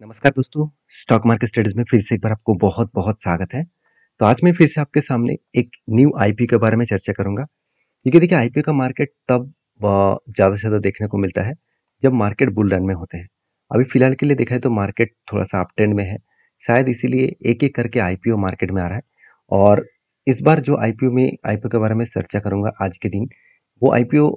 नमस्कार दोस्तों, stock market studies में फिर से एक बार आपको बहुत-बहुत स्वागत है। तो आज मैं फिर से आपके सामने एक न्यू आईपीओ के बारे में चर्चा करूँगा, क्योंकि देखिए आईपीओ का मार्केट तब ज़्यादा से ज़्यादा देखने को मिलता है, जब मार्केट बुल रन में होते हैं। अभी फिलहाल के लिए देखा जाए तो मार्केट थोड़ा-सा अप ट्रेंड में है, शायद इसीलिए एक-एक करके आईपीओ मार्केट में आ रहा है। और इस बार जो आईपीओ के बारे में चर्चा करूँगा आज के दिन, वो आईपीओ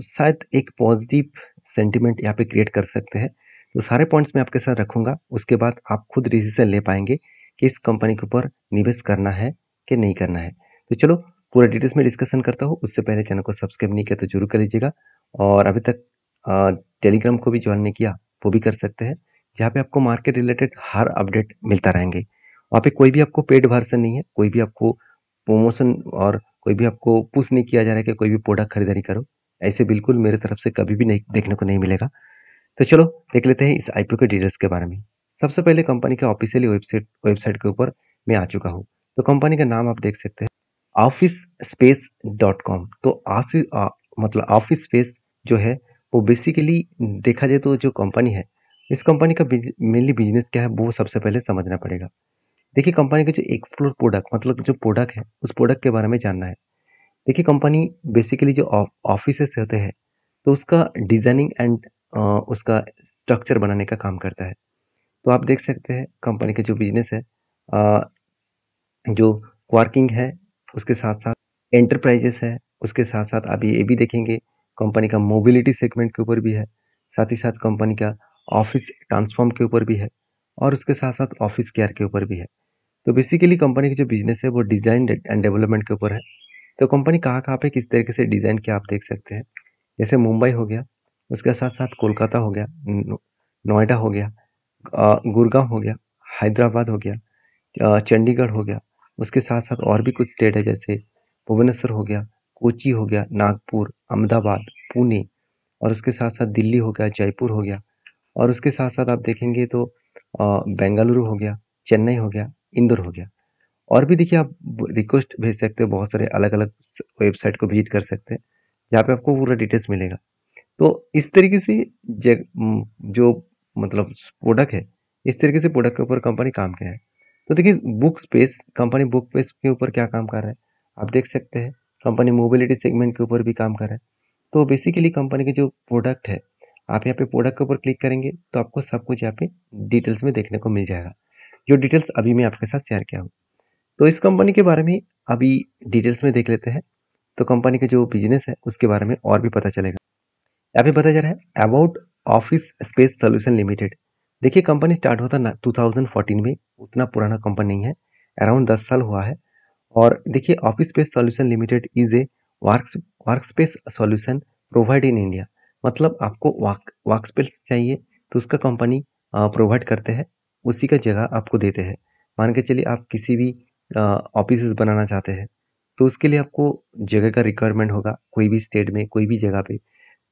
शायद एक पॉजिटिव सेंटिमेंट यहाँ पे क्रिएट कर सकते हैं। तो सारे पॉइंट्स मैं आपके साथ रखूँगा, उसके बाद आप खुद डिसीज़न ले पाएँगे कि इस कंपनी के ऊपर निवेश करना है कि नहीं करना है। तो चलो पूरा डिटेल्स में डिस्कशन करता हूँ, उससे पहले चैनल को सब्सक्राइब नहीं किया तो ज़रूर कर लीजिएगा। और अभी तक टेलीग्राम को भी जॉइन नहीं किया, वो भी कर सकते हैं, जहाँ पे आपको मार्केट रिलेटेड हर अपडेट मिलता रहेंगे। वहाँ पे कोई भी आपको पेड वर्ज़न नहीं है, कोई भी आपको प्रमोशन और कोई भी आपको पुश नहीं किया जा रहा है कि कोई भी प्रोडक्ट खरीदारी करो। ऐसे बिल्कुल मेरे तरफ से कभी भी नहीं देखने को नहीं मिलेगा। तो चलो देख लेते हैं इस आईपीओ के डिटेल्स के बारे में। सबसे पहले कंपनी के ऑफिशियली वेबसाइट के ऊपर मैं आ चुका हूँ। तो कंपनी का नाम आप देख सकते हैं, ऑफिस स्पेस डॉट कॉम। तो मतलब ऑफिस स्पेस जो है वो बेसिकली देखा जाए तो जो कंपनी है, इस कंपनी का मेनली बिजनेस क्या है वो सबसे पहले समझना पड़ेगा। देखिए कंपनी का जो एक्सप्लोर प्रोडक्ट मतलब जो प्रोडक्ट है उस प्रोडक्ट के बारे में जानना है। देखिए कंपनी बेसिकली जो ऑफिसेस होते हैं तो उसका डिजाइनिंग एंड उसका स्ट्रक्चर बनाने का काम करता है। तो आप देख सकते हैं कंपनी का जो बिजनेस है, अ, जो वर्किंग है, उसके साथ-साथ एंटरप्राइजेस है, उसके साथ-साथ आप ये भी देखेंगे कंपनी का मोबिलिटी सेगमेंट के ऊपर भी है, साथ ही साथ कंपनी का ऑफिस ट्रांसफॉर्म के ऊपर भी है और उसके साथ-साथ ऑफिस केयर के ऊपर भी है। तो बेसिकली कंपनी का जो बिजनेस है वो डिज़ाइन एंड डेवलपमेंट के ऊपर है। तो कंपनी कहाँ-कहाँ पे किस तरीके से डिज़ाइन किया आप देख सकते हैं। जैसे मुंबई हो गया, उसके साथ-साथ कोलकाता हो गया, नोएडा हो गया, गुड़गाँव हो गया, हैदराबाद हो गया, चंडीगढ़ हो गया, उसके साथ-साथ और भी कुछ स्टेट है जैसे भुवनेश्वर हो गया, कोची हो गया, नागपुर, अहमदाबाद, पुणे और उसके साथ-साथ दिल्ली हो गया, जयपुर हो गया और उसके साथ-साथ आप देखेंगे तो बेंगलुरु हो गया, चेन्नई हो गया, इंदौर हो गया। और भी देखिए आप रिक्वेस्ट भेज सकते हो, बहुत सारे अलग-अलग वेबसाइट को विजिट कर सकते हैं, जहाँ पे आपको पूरा डिटेल्स मिलेगा। तो इस तरीके से जो मतलब प्रोडक्ट है, इस तरीके से प्रोडक्ट के ऊपर कंपनी काम किया है। तो देखिए book space company book space के ऊपर क्या काम कर रहा है, आप देख सकते हैं कंपनी मोबिलिटी सेगमेंट के ऊपर भी काम कर रहा है। तो बेसिकली कंपनी के जो प्रोडक्ट है, आप यहाँ पे प्रोडक्ट के ऊपर क्लिक करेंगे तो आपको सब कुछ यहाँ पे डिटेल्स में देखने को मिल जाएगा, जो डिटेल्स अभी मैं आपके साथ शेयर किया हूँ। तो इस कंपनी के बारे में अभी डिटेल्स में देख लेते हैं। तो कंपनी का जो बिजनेस है उसके बारे में और भी पता चलेगा। यहाँ पे बताया जा रहा है about office space solution limited. देखिए कंपनी स्टार्ट होता ना 2014 में, उतना पुराना कंपनी नहीं है, अराउंड 10 साल हुआ है। और देखिए office space solution limited is a work work space solution provide in India. मतलब आपको वर्क स्पेस चाहिए तो उसका कंपनी प्रोवाइड करते हैं, उसी का जगह आपको देते हैं। मान के चलिए आप किसी भी ऑफिस बनाना चाहते हैं तो उसके लिए आपको जगह का रिक्वायरमेंट होगा, कोई भी स्टेट में कोई भी जगह पे,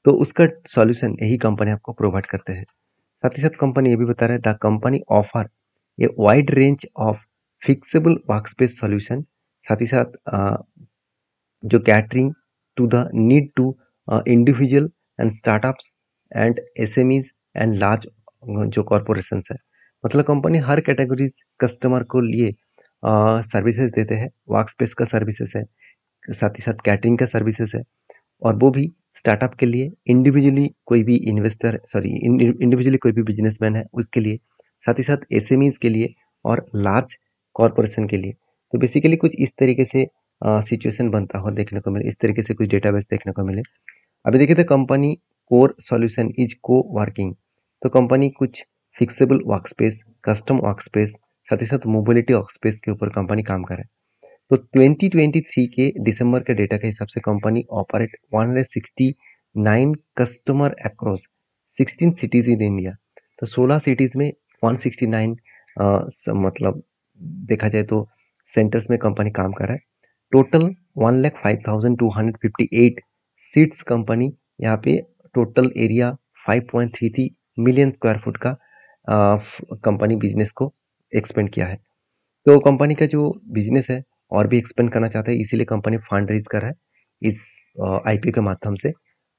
तो उसका सॉल्यूशन यही कंपनी आपको प्रोवाइड करते हैं। साथ ही साथ कंपनी ये भी बता रहा है the company offer a wide range of flexible workspace solution. साथ ही साथ जो catering to the need to individual and startups and SMEs and large जो कॉरपोरेशंस है, मतलब कंपनी हर कैटेगरीज कस्टमर को लिए सर्विसेज देते हैं। वर्कस्पेस का सर्विसेज है, साथ ही साथ कैटरिंग का सर्विसेज है और वो भी स्टार्टअप के लिए, इंडिविजुअली कोई भी इन्वेस्टर सॉरी इंडिविजुअली कोई भी बिजनेसमैन है उसके लिए, साथ ही साथ एसएमईज के लिए और लार्ज कॉरपोरेशन के लिए। तो बेसिकली कुछ इस तरीके से सिचुएशन बनता हुआ देखने को मिले, इस तरीके से कुछ डेटाबेस देखने को मिले। अभी देखिए तो कंपनी कोर सॉल्यूशन इज को वर्किंग। तो कंपनी कुछ फिक्सेबल वर्कस्पेस, कस्टम वर्कस्पेस, साथ ही साथ मोबिलिटी वर्कस्पेस के ऊपर कंपनी काम कर रहा है। तो 2023 के दिसंबर के डेटा के हिसाब से company operate 169 customer across 16 cities in India. तो 16 सिटीज में 169 मतलब देखा जाए तो सेंटर्स में कंपनी काम कर रहा है। टोटल 1,05,258 सीट्स कंपनी यहाँ पे, total area 5.33 million square foot का कंपनी बिजनेस को एक्सपेंड किया है। तो कंपनी का जो बिजनेस है और भी एक्सपेंड करना चाहता है, इसीलिए कंपनी फंड रेज कर रहा है इस आईपीओ के माध्यम से।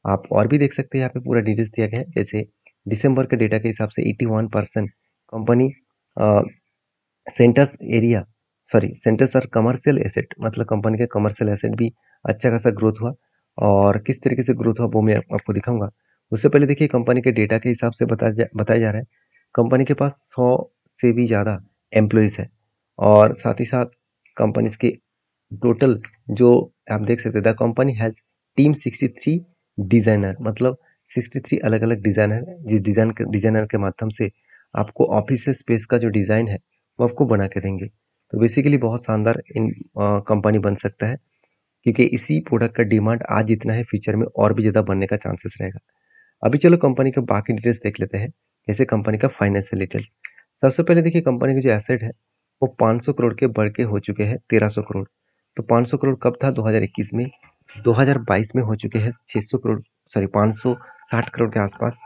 आप और भी देख सकते हैं, यहाँ पे पूरा डिटेल्स दिया गया है। जैसे दिसंबर के डेटा के हिसाब से 81% कंपनी सेंटर्स एरिया सेंटर्स और कमर्शियल एसेट, मतलब कंपनी के कमर्शियल एसेट भी अच्छा खासा ग्रोथ हुआ। और किस तरीके से ग्रोथ हुआ वो मैं आपको दिखाऊंगा। उससे पहले देखिए कंपनी के डेटा के हिसाब से बताया जा रहा है कंपनी के पास 100 से भी ज़्यादा एम्प्लॉयज़ है। और साथ ही साथ कंपनी के टोटल जो आप देख सकते the company has team 63 designer, मतलब 63 अलग अलग डिज़ाइनर है, जिस डिज़ाइनर के माध्यम से आपको ऑफिस स्पेस का जो डिज़ाइन है वो आपको बना के देंगे। तो बेसिकली बहुत शानदार इन कंपनी बन सकता है, क्योंकि इसी प्रोडक्ट का डिमांड आज जितना है फ्यूचर में और भी ज़्यादा बनने का चांसेस रहेगा। अभी चलो कंपनी के बाकी डिटेल्स देख लेते हैं, जैसे कंपनी का फाइनेंशियल डिटेल्स। सबसे पहले देखिए कंपनी के जो एसेट है वो 500 करोड़ के बढ़ के हो चुके हैं 1300 करोड़। तो 500 करोड़ कब था? 2021 में। 2022 में हो चुके हैं 600 करोड़, 560 करोड़ के आसपास।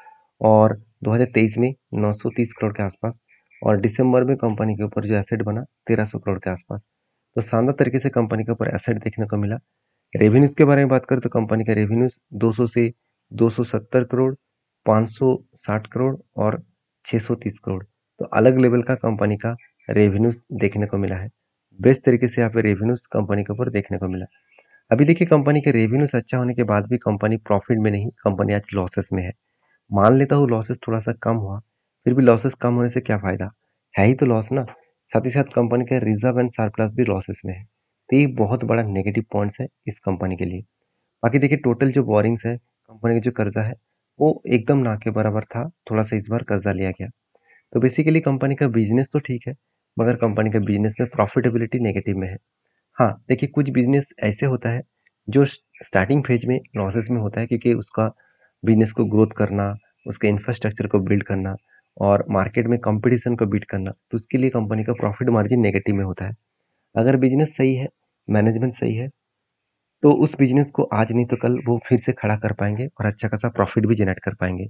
और 2023 में 930 करोड़ के आसपास। और दिसंबर में कंपनी के ऊपर जो एसेट बना 1300 करोड़ के आसपास। तो शानदार तरीके से कंपनी के ऊपर एसेट देखने को मिला। रेवेन्यूज के बारे में बात करें तो कंपनी का रेवेन्यूज 200 से 270 करोड़, 560 करोड़ और 630 करोड़। तो अलग लेवल का कंपनी का रेवेन्यूज देखने को मिला है। बेस्ट तरीके से यहाँ पे रेवेन्यूज कंपनी के ऊपर देखने को मिला। अभी देखिए कंपनी के रेवेन्यूज अच्छा होने के बाद भी कंपनी प्रॉफिट में नहीं, कंपनी आज लॉसेस में है। मान लेता हूँ लॉसेस थोड़ा सा कम हुआ, फिर भी लॉसेस कम होने से क्या फायदा, है ही तो लॉस ना। साथ ही साथ कंपनी का रिजर्व एंड सरप्लस भी लॉसेस में है। तो ये बहुत बड़ा नेगेटिव पॉइंट्स है इस कंपनी के लिए। बाकी देखिए टोटल जो बोरिंग्स है, कंपनी का जो कर्जा है वो एकदम ना के बराबर था, थोड़ा सा इस बार कर्जा लिया गया। तो बेसिकली कंपनी का बिजनेस तो ठीक है, मगर कंपनी का बिजनेस में प्रॉफिटेबिलिटी नेगेटिव में है। हाँ देखिए कुछ बिजनेस ऐसे होता है जो स्टार्टिंग फेज में लॉसेस में होता है, क्योंकि उसका बिजनेस को ग्रोथ करना, उसके इंफ्रास्ट्रक्चर को बिल्ड करना और मार्केट में कंपटीशन को बीट करना, तो उसके लिए कंपनी का प्रॉफिट मार्जिन नेगेटिव में होता है। अगर बिजनेस सही है, मैनेजमेंट सही है, तो उस बिजनेस को आज नहीं तो कल वो फिर से खड़ा कर पाएंगे और अच्छा खासा प्रॉफिट भी जनरेट कर पाएंगे।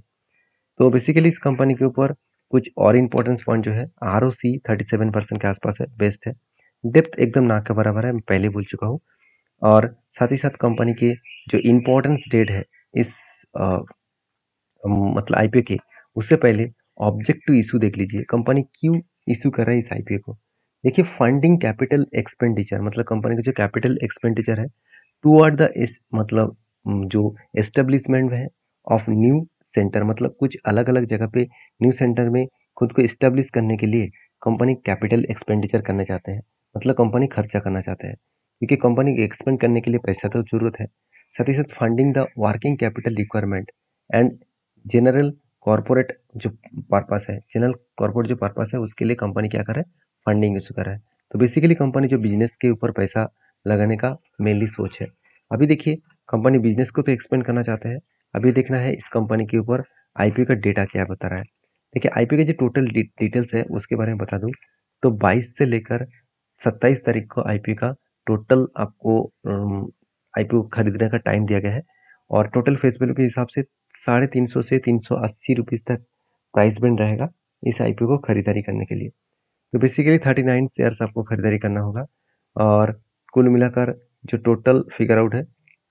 तो बेसिकली इस कंपनी के ऊपर कुछ और इम्पोर्टेंस पॉइंट जो है, आर ओ सी 37% के आसपास है, बेस्ट है। डेप्थ एकदम ना के बराबर है, मैं पहले बोल चुका हूँ। और साथ ही साथ कंपनी के जो इम्पोर्टेंस डेट है इस मतलब आईपीओ के, उससे पहले ऑब्जेक्ट टू इशू देख लीजिए, कंपनी क्यों इशू कर रहा है इस आईपीओ को। देखिए फंडिंग कैपिटल एक्सपेंडिचर, मतलब कंपनी का जो कैपिटल एक्सपेंडिचर है टूवर्ड द इस मतलब जो एस्टेब्लिशमेंट है ऑफ न्यू सेंटर, मतलब कुछ अलग अलग जगह पे न्यू सेंटर में खुद को इस्टेब्लिश करने के लिए कंपनी कैपिटल एक्सपेंडिचर करना चाहते हैं, मतलब कंपनी खर्चा करना चाहते हैं, क्योंकि कंपनी को एक्सपेंड करने के लिए पैसा तो जरूरत है। साथ ही साथ funding the working capital requirement and general corporate जो पर्पस है, जनरल कॉर्पोरेट जो पर्पस है उसके लिए कंपनी क्या कर रहा है, फंडिंग इशू कर रहा है। तो बेसिकली कंपनी जो बिजनेस के ऊपर पैसा लगाने का मेनली सोच है। अभी देखिए कंपनी बिजनेस को तो एक्सपेंड करना चाहते हैं, अभी देखना है इस कंपनी के ऊपर आईपीओ का डेटा क्या बता रहा है। देखिए आईपीओ के जो टोटल डिटेल्स है उसके बारे में बता दूं, तो 22 से लेकर 27 तारीख को आईपीओ का टोटल आपको आईपीओ खरीदने का टाइम दिया गया है। और टोटल फेस वैल्यू के हिसाब से 350 से 380 रुपीज़ तक प्राइस बैंड रहेगा इस आईपीओ को खरीदारी करने के लिए। तो बेसिकली 39 शेयर्स आपको खरीदारी करना होगा। और कुल मिलाकर जो टोटल फिगर आउट है,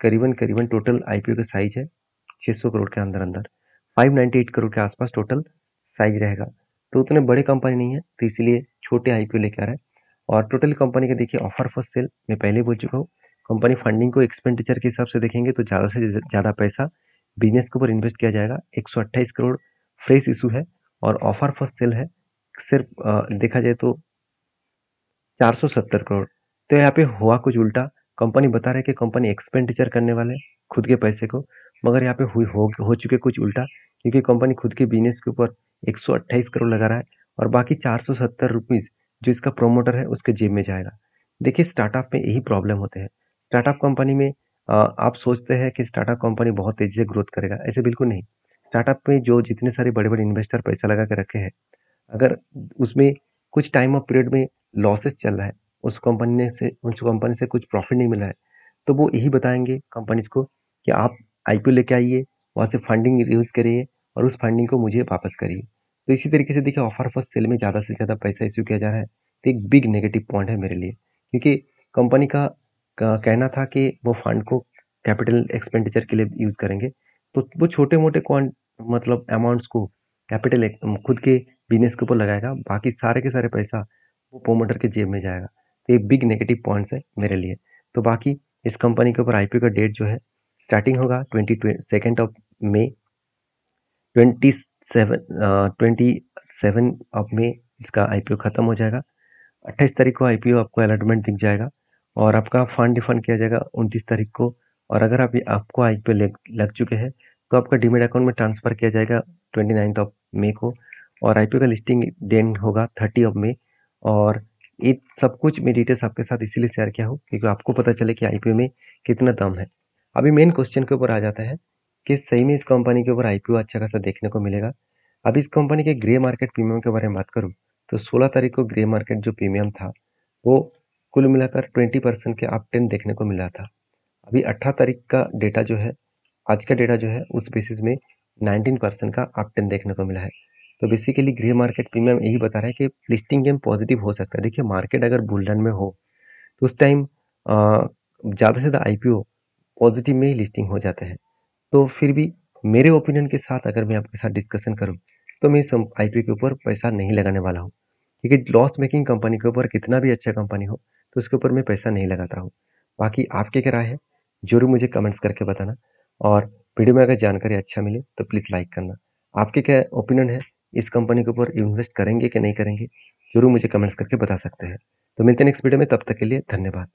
करीबन करीबन टोटल आईपीओ का साइज है 600 करोड़ के अंदर अंदर, 598 करोड़ के आसपास टोटल साइज रहेगा। तो उतने बड़े कंपनी नहीं है, तो इसलिए छोटे आईपीओ लेके आ रहा है। और टोटल कंपनी का देखिए ऑफर फॉर सेल मैं पहले बोल चुका हूँ। कंपनी फंडिंग को एक्सपेंडिचर के हिसाब से देखेंगे तो ज़्यादा से ज़्यादा पैसा बिजनेस के ऊपर इन्वेस्ट किया जाएगा। 128 करोड़ फ्रेश इशू है और ऑफर फॉर सेल है सिर्फ देखा जाए तो 470 करोड़। तो यहाँ पे हुआ कुछ उल्टा, कंपनी बता रहे कि कंपनी एक्सपेंडिचर करने वाले खुद के पैसे को, मगर यहाँ पे हो चुके कुछ उल्टा, क्योंकि कंपनी खुद के बिजनेस के ऊपर 128 करोड़ लगा रहा है और बाकी 470 रुपीज़ जो इसका प्रोमोटर है उसके जेब में जाएगा। देखिए स्टार्टअप में यही प्रॉब्लम होते हैं। स्टार्टअप कंपनी में आप सोचते हैं कि स्टार्टअप कंपनी बहुत तेजी से ग्रोथ करेगा, ऐसे बिल्कुल नहीं। स्टार्टअप में जो जितने सारे बड़े बड़े इन्वेस्टर पैसा लगा के रखे हैं, अगर उसमें कुछ टाइम ऑफ पीरियड में लॉसेस चल रहा है, उस कंपनी से कुछ प्रॉफिट नहीं मिला है, तो वो यही बताएंगे कंपनीज को कि आप आईपीओ लेके आइए, वहाँ से फंडिंग यूज करिए और उस फंडिंग को मुझे वापस करिए। तो इसी तरीके से देखिए ऑफर फॉर सेल में ज़्यादा से ज़्यादा पैसा इश्यू किया जा रहा है, तो एक बिग नेगेटिव पॉइंट है मेरे लिए, क्योंकि कंपनी का कहना था कि वो फंड को कैपिटल एक्सपेंडिचर के लिए यूज करेंगे, तो वो छोटे मोटे मतलब अमाउंट्स को कैपिटल खुद के बिज़नेस के ऊपर लगाएगा, बाकी सारे के सारे पैसा वो प्रोमोटर के जेब में जाएगा। तो ये बिग नेगेटिव पॉइंट्स है मेरे लिए। तो बाकी इस कंपनी के ऊपर आईपीओ का डेट जो है स्टार्टिंग होगा 22 ऑफ मई 27 ऑफ मई इसका आईपीओ खत्म हो जाएगा। 28 तारीख को आईपीओ आपको अलॉटमेंट दिख जाएगा और आपका फंड रिफंड किया जाएगा 29 तारीख को। और अगर आपको आईपीओ लग चुके हैं तो आपका डीमेट अकाउंट में ट्रांसफर किया जाएगा 29 ऑफ मई को। और आईपीओ का लिस्टिंग डेट होगा 30 ऑफ मई। और ये सब कुछ मैं डिटेल्स आपके साथ इसीलिए शेयर किया हूँ क्योंकि आपको पता चले कि आईपीओ में कितना दम है। अभी मेन क्वेश्चन के ऊपर आ जाता है कि सही में इस कंपनी के ऊपर आईपीओ अच्छा खासा देखने को मिलेगा। अब इस कंपनी के ग्रे मार्केट प्रीमियम के बारे में बात करूँ तो 16 तारीख को ग्रे मार्केट जो प्रीमियम था वो कुल मिलाकर 20% के अप ट्रेंड देखने को मिला था। अभी 18 तारीख का डेटा जो है, आज का डेटा जो है उस बेसिस में 19% का अप ट्रेंड देखने को मिला है। तो बेसिकली ग्रे मार्केट प्रीमियम यही बता रहा है कि लिस्टिंग गेम पॉजिटिव हो सकता है। देखिए मार्केट अगर बुल रन में हो तो उस टाइम ज़्यादा से ज़्यादा आईपीओ पॉजिटिव में ही लिस्टिंग हो जाते हैं। तो फिर भी मेरे ओपिनियन के साथ अगर मैं आपके साथ डिस्कशन करूं तो मैं इस आईपीओ के ऊपर पैसा नहीं लगाने वाला हूं क्योंकि लॉस मेकिंग कंपनी के ऊपर कितना भी अच्छा कंपनी हो तो उसके ऊपर मैं पैसा नहीं लगाता हूं। बाकी आपकी क्या राय है जरूर मुझे कमेंट्स करके बताना। और वीडियो में अगर जानकारी अच्छा मिले तो प्लीज़ लाइक करना। आपके क्या ओपिनियन है, इस कंपनी के ऊपर इन्वेस्ट करेंगे कि नहीं करेंगे, जरूर मुझे कमेंट्स करके बता सकते हैं। तो मिलते हैं नेक्स्ट वीडियो में, तब तक के लिए धन्यवाद।